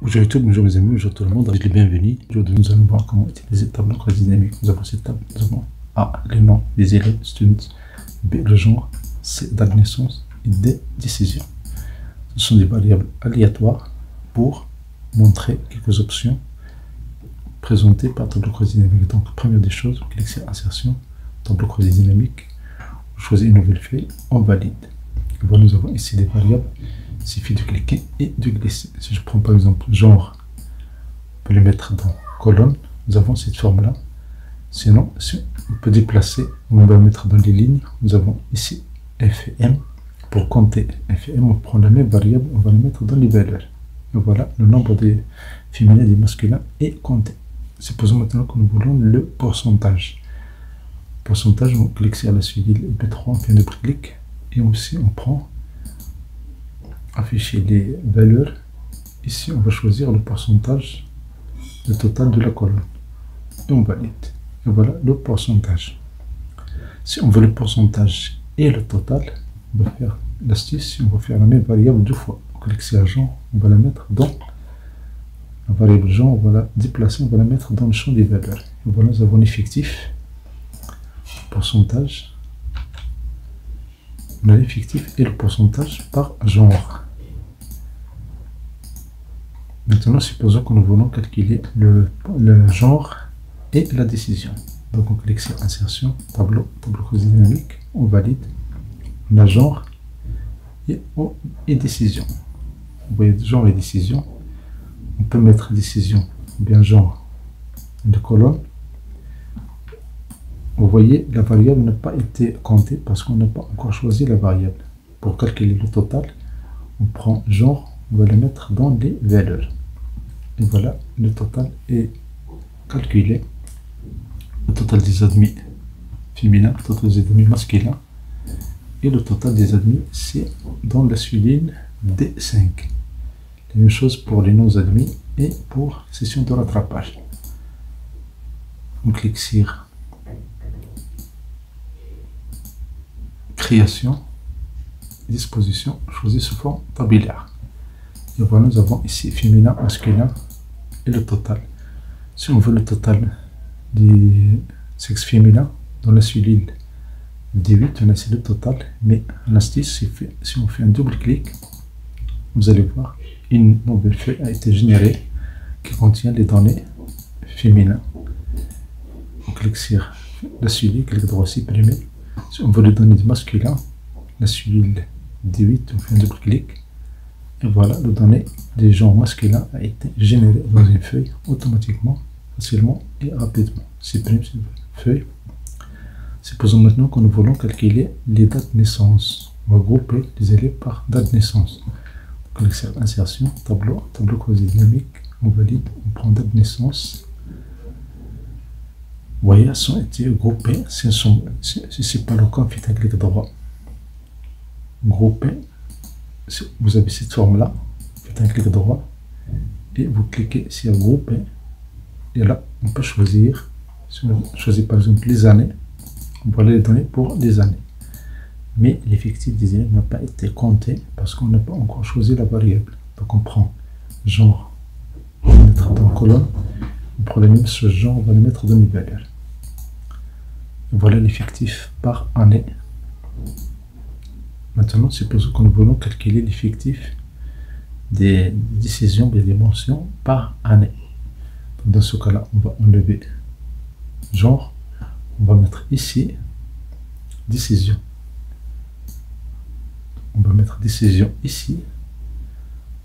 Bonjour YouTube, bonjour mes amis, bonjour tout le monde, les bienvenus. Aujourd'hui nous allons voir comment utiliser tableau croisé dynamique. Nous avons cette table, nous avons A, les noms des élèves, students, B, le genre, C, date de naissance et D, décision. Ce sont des variables aléatoires pour montrer quelques options présentées par tableau croisé dynamique. Donc première des choses, on clique sur insertion, tableau croisé dynamique, on choisit une nouvelle feuille, on valide. Et voilà, nous avons ici des variables. Il suffit de cliquer et de glisser. Si je prends par exemple genre, on peut le mettre dans colonne. Nous avons cette forme là. Sinon, si on peut déplacer, on va le mettre dans les lignes. Nous avons ici F et M. Pour compter F et M, on prend la même variable, on va le mettre dans les valeurs. Et voilà, le nombre des féminins et des masculins est compté. Supposons maintenant que nous voulons le pourcentage. Pourcentage, on clique sur la suite B3, on fait un double clic. Et aussi, on prend afficher les valeurs. Ici on va choisir le pourcentage, le total de la colonne et on valide. Et voilà le pourcentage. Si on veut le pourcentage et le total, on va faire l'astuce, on va faire la même variable deux fois. On clique sur genre, on va la mettre dans la variable genre, on va la déplacer, on va la mettre dans le champ des valeurs. Et voilà, nous avons l'effectif, pourcentage, on a l'effectif et le pourcentage par genre. Maintenant, supposons que nous voulons calculer le genre et la décision. Donc, on clique sur insertion, tableau croisé dynamique, on valide, on a genre et décision. Vous voyez, genre et décision. On peut mettre décision, bien genre de colonne. Vous voyez, la variable n'a pas été comptée parce qu'on n'a pas encore choisi la variable. Pour calculer le total, on prend genre, on va le mettre dans les valeurs. Et voilà, le total est calculé. Le total des admis féminins, le total des admis masculins. Et le total des admis, c'est dans la souligne D5. La même chose pour les non-admis et pour session de rattrapage. On clique sur création, disposition, choisis sous forme tabulaire. Et voilà, nous avons ici féminin, masculin et le total. Si on veut le total des sexes féminins, dans la cellule D8, on a ici le total, mais l'astuce, si on fait un double clic, vous allez voir, une nouvelle feuille a été générée qui contient les données féminines. On clique sur la cellule, clic droit supprimer. Si on veut les données masculins, la cellule D8, on fait un double clic. Et voilà, le données des genres masculins a été généré dans une feuille automatiquement, facilement et rapidement. Supprime cette feuille. Supposons maintenant que nous voulons calculer les dates de naissance. On va grouper les élèves par date de naissance. On clique sur insertion, tableau croisé dynamique, on valide, on prend date de naissance. Vous voyez, elles ont été groupées. Si ce n'est pas le cas, faites un clic droit. Grouper. Vous avez cette forme là, faites un clic droit et vous cliquez sur grouper et là on peut choisir, si on choisit par exemple les années, on va les donner pour les années, mais l'effectif des élèves n'a pas été compté parce qu'on n'a pas encore choisi la variable. Donc on prend genre, on va le mettre dans colonne, on prend le même ce genre, on va le mettre dans les valeurs. Voilà l'effectif par année. Maintenant, supposons que nous voulons calculer l'effectif des décisions, des dimensions par année. Dans ce cas-là, on va enlever genre, on va mettre ici décision. On va mettre décision ici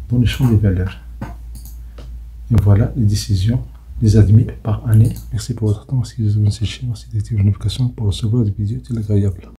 dans le champ des valeurs. Et voilà les décisions, les admis par année. Merci pour votre temps. Si vous avez séché, merci d'activer la notification pour recevoir des vidéos agréables.